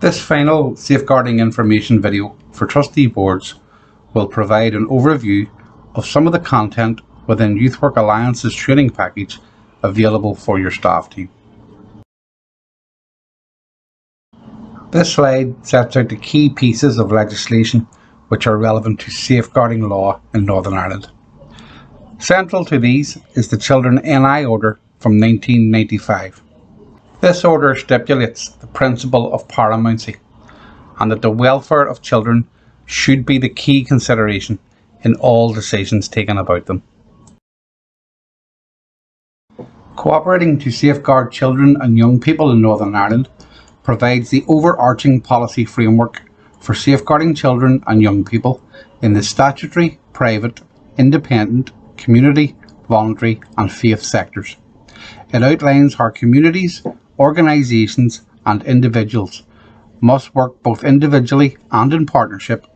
This final safeguarding information video for trustee boards will provide an overview of some of the content within Youth Work Alliance's training package available for your staff team. This slide sets out the key pieces of legislation which are relevant to safeguarding law in Northern Ireland. Central to these is the Children NI Order from 1995. This order stipulates the principle of paramountcy and that the welfare of children should be the key consideration in all decisions taken about them. Cooperating to safeguard children and young people in Northern Ireland provides the overarching policy framework for safeguarding children and young people in the statutory, private, independent, community, voluntary and faith sectors. It outlines how communities, organisations and individuals must work both individually and in partnership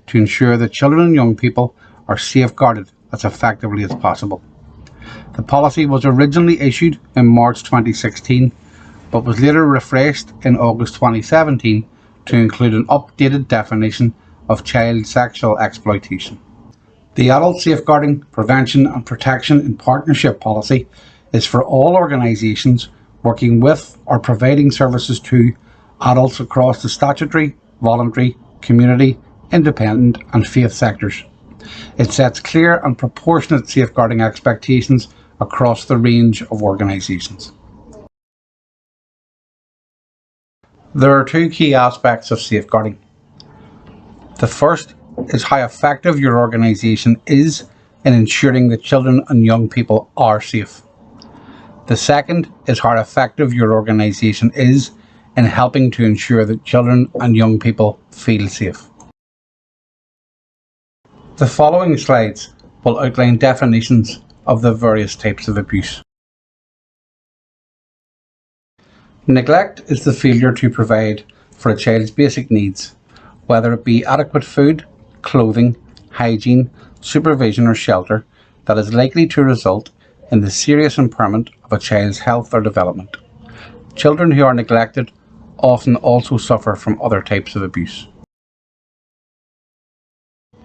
to ensure that children and young people are safeguarded as effectively as possible. The policy was originally issued in March 2016 but was later refreshed in August 2017 to include an updated definition of child sexual exploitation. The Adult Safeguarding, Prevention and Protection in Partnership policy is for all organisations working with or providing services to adults across the statutory, voluntary, community, independent and faith sectors. It sets clear and proportionate safeguarding expectations across the range of organisations. There are two key aspects of safeguarding. The first is how effective your organisation is in ensuring that children and young people are safe. The second is how effective your organisation is in helping to ensure that children and young people feel safe. The following slides will outline definitions of the various types of abuse. Neglect is the failure to provide for a child's basic needs, whether it be adequate food, clothing, hygiene, supervision or shelter, that is likely to result in the serious impairment of a child's health or development. Children who are neglected often also suffer from other types of abuse.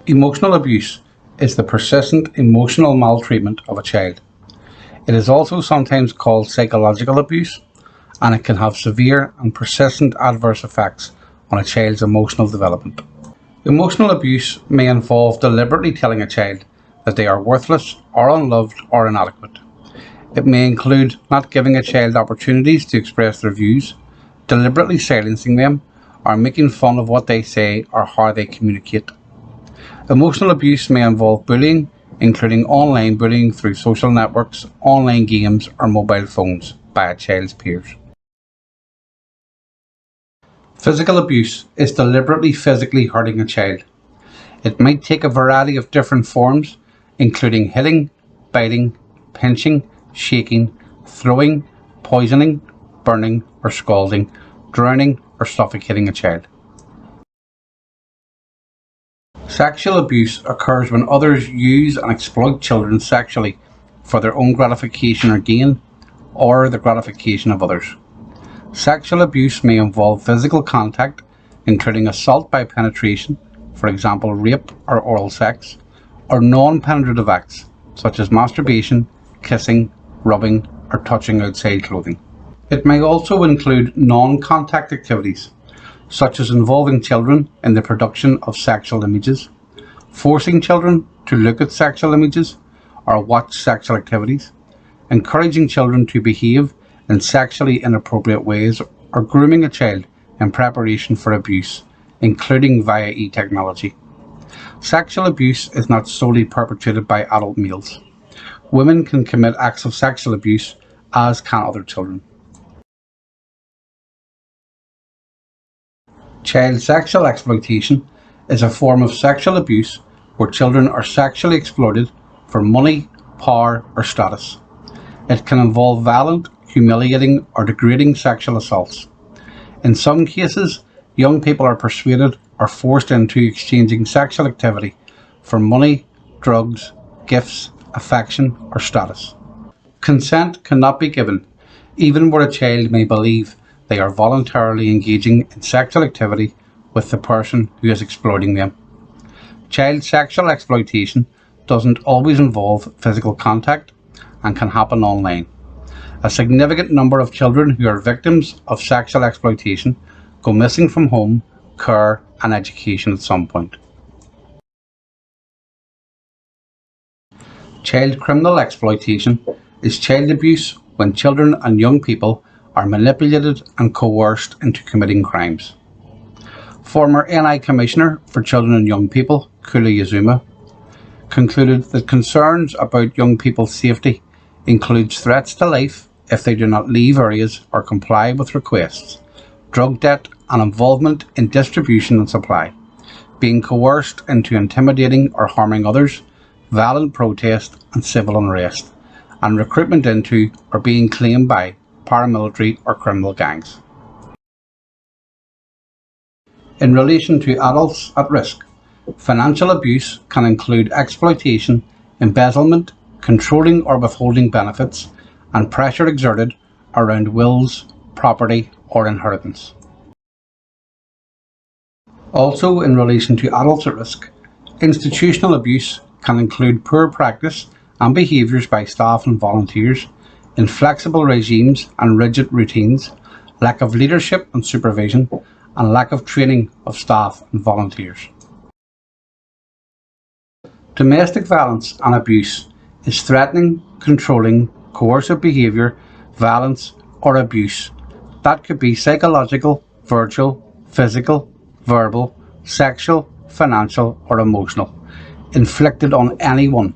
Emotional abuse is the persistent emotional maltreatment of a child. It is also sometimes called psychological abuse, and it can have severe and persistent adverse effects on a child's emotional development. Emotional abuse may involve deliberately telling a child that they are worthless or unloved or inadequate. It may include not giving a child opportunities to express their views, deliberately silencing them, or making fun of what they say or how they communicate. Emotional abuse may involve bullying, including online bullying through social networks, online games or mobile phones by a child's peers. Physical abuse is deliberately physically hurting a child. It might take a variety of different forms, including hitting, biting, pinching, shaking, throwing, poisoning, burning or scalding, drowning or suffocating a child. Sexual abuse occurs when others use and exploit children sexually for their own gratification or gain, or the gratification of others. Sexual abuse may involve physical contact, including assault by penetration, for example rape or oral sex, or non-penetrative acts such as masturbation, kissing, rubbing or touching outside clothing. It may also include non-contact activities, such as involving children in the production of sexual images, forcing children to look at sexual images or watch sexual activities, encouraging children to behave in sexually inappropriate ways, or grooming a child in preparation for abuse, including via e-technology. Sexual abuse is not solely perpetrated by adult males. Women can commit acts of sexual abuse, as can other children. Child sexual exploitation is a form of sexual abuse where children are sexually exploited for money, power or status. It can involve violent, humiliating or degrading sexual assaults. In some cases, young people are persuaded or forced into exchanging sexual activity for money, drugs, gifts, affection or status. Consent cannot be given, even where a child may believe they are voluntarily engaging in sexual activity with the person who is exploiting them. Child sexual exploitation doesn't always involve physical contact and can happen online. A significant number of children who are victims of sexual exploitation go missing from home, care and education at some point. Child criminal exploitation is child abuse when children and young people are manipulated and coerced into committing crimes. Former NI Commissioner for Children and Young People, Kula Yazuma, concluded that concerns about young people's safety includes threats to life if they do not leave areas or comply with requests, drug debt and involvement in distribution and supply, being coerced into intimidating or harming others, violent protest and civil unrest, and recruitment into or being claimed by paramilitary or criminal gangs. In relation to adults at risk, financial abuse can include exploitation, embezzlement, controlling or withholding benefits, and pressure exerted around wills, property, or inheritance. Also, in relation to adults at risk, institutional abuse can include poor practice and behaviours by staff and volunteers, inflexible regimes and rigid routines, lack of leadership and supervision, and lack of training of staff and volunteers. Domestic violence and abuse is threatening, controlling, coercive behaviour, violence or abuse that could be psychological, virtual, physical, verbal, sexual, financial or emotional, inflicted on anyone,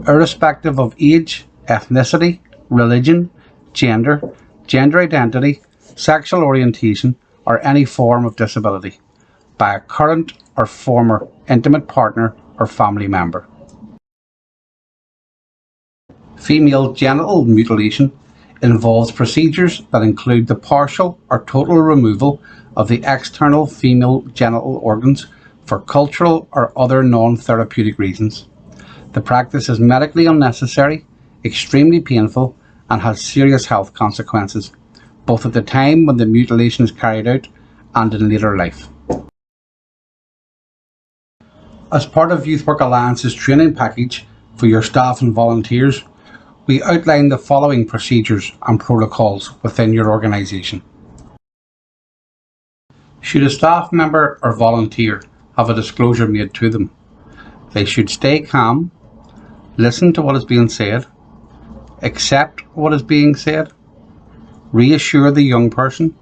irrespective of age, ethnicity, religion, gender, gender identity, sexual orientation or any form of disability, by a current or former intimate partner or family member. Female genital mutilation involves procedures that include the partial or total removal of the external female genital organs for cultural or other non-therapeutic reasons. The practice is medically unnecessary, extremely painful, and has serious health consequences, both at the time when the mutilation is carried out and in later life. As part of Youth Work Alliance's training package for your staff and volunteers, we outline the following procedures and protocols within your organisation. Should a staff member or volunteer have a disclosure made to them, they should stay calm, listen to what is being said, accept what is being said, reassure the young person,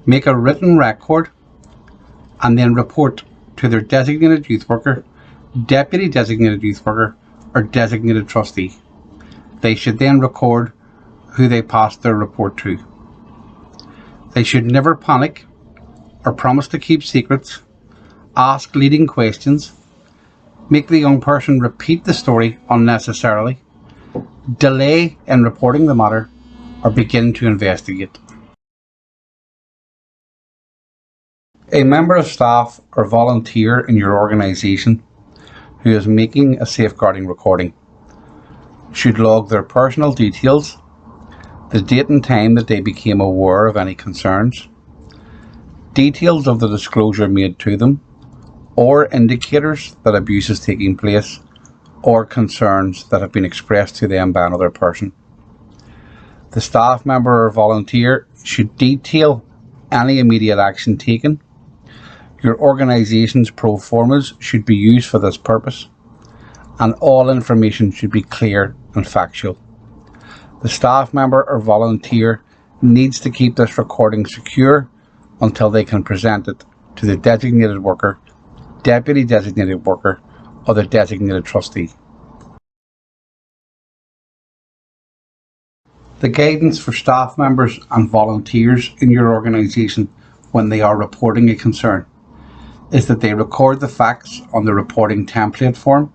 make a written record, and then report to their designated youth worker, deputy designated youth worker, or designated trustee. They should then record who they passed their report to. They should never panic or promise to keep secrets, ask leading questions, make the young person repeat the story unnecessarily, delay in reporting the matter, or begin to investigate. A member of staff or volunteer in your organisation who is making a safeguarding recording should log their personal details, the date and time that they became aware of any concerns, details of the disclosure made to them, or indicators that abuse is taking place, or concerns that have been expressed to them by another person. The staff member or volunteer should detail any immediate action taken. Your organisation's pro formas should be used for this purpose, and all information should be clear and factual. The staff member or volunteer needs to keep this recording secure until they can present it to the designated worker, deputy designated worker, or the designated trustee. The guidance for staff members and volunteers in your organisation when they are reporting a concern is that they record the facts on the reporting template form.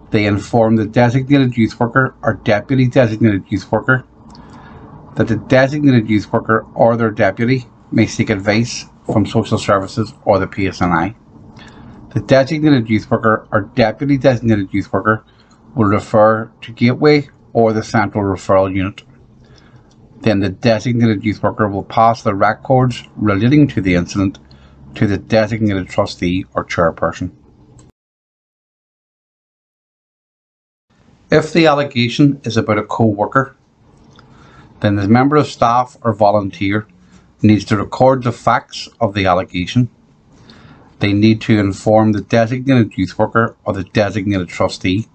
They inform the designated youth worker or deputy designated youth worker that the designated youth worker or their deputy may seek advice from social services or the PSNI. The designated youth worker or deputy designated youth worker will refer to Gateway or the central referral unit. then the designated youth worker will pass the records relating to the incident to the designated trustee or chairperson. If the allegation is about a co-worker, then the member of staff or volunteer needs to record the facts of the allegation. They need to inform the designated youth worker or the designated trustee,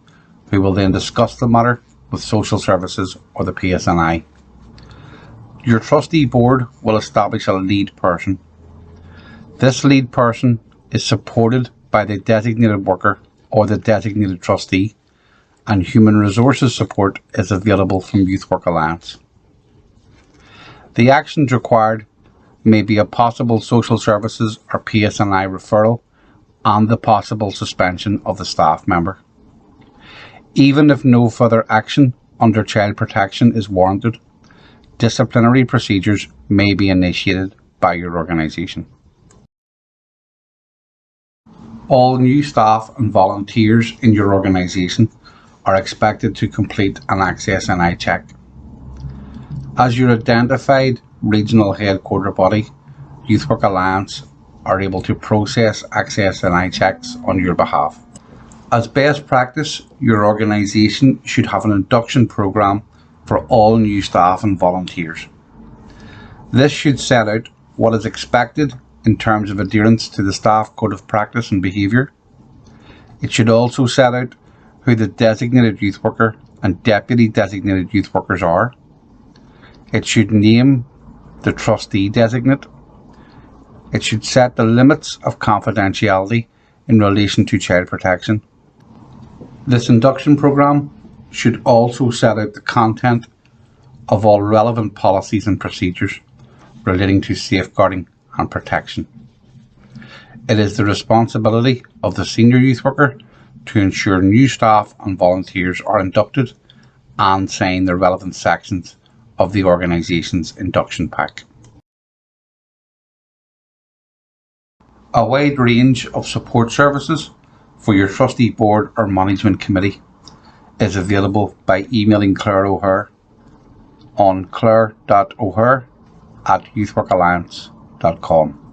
who will then discuss the matter with social services or the PSNI. Your trustee board will establish a lead person. This lead person is supported by the designated worker or the designated trustee, and human resources support is available from Youth Work Alliance. The actions required may be a possible social services or PSNI referral and the possible suspension of the staff member. Even if no further action under child protection is warranted, disciplinary procedures may be initiated by your organisation. All new staff and volunteers in your organisation are expected to complete an Access NI check. As your identified regional headquarter body, Youth Work Alliance are able to process Access NI checks on your behalf. As best practice, your organisation should have an induction programme for all new staff and volunteers. This should set out what is expected in terms of adherence to the staff code of practice and behaviour. It should also set out who the designated youth worker and deputy designated youth workers are. It should name the trustee designate. It should set the limits of confidentiality in relation to child protection. This induction programme should also set out the content of all relevant policies and procedures relating to safeguarding and protection. It is the responsibility of the senior youth worker to ensure new staff and volunteers are inducted and sign the relevant sections of the organisation's induction pack. A wide range of support services for your trustee board or management committee is available by emailing Claire O'Hare on claire.o'hare@youthworkalliance.com.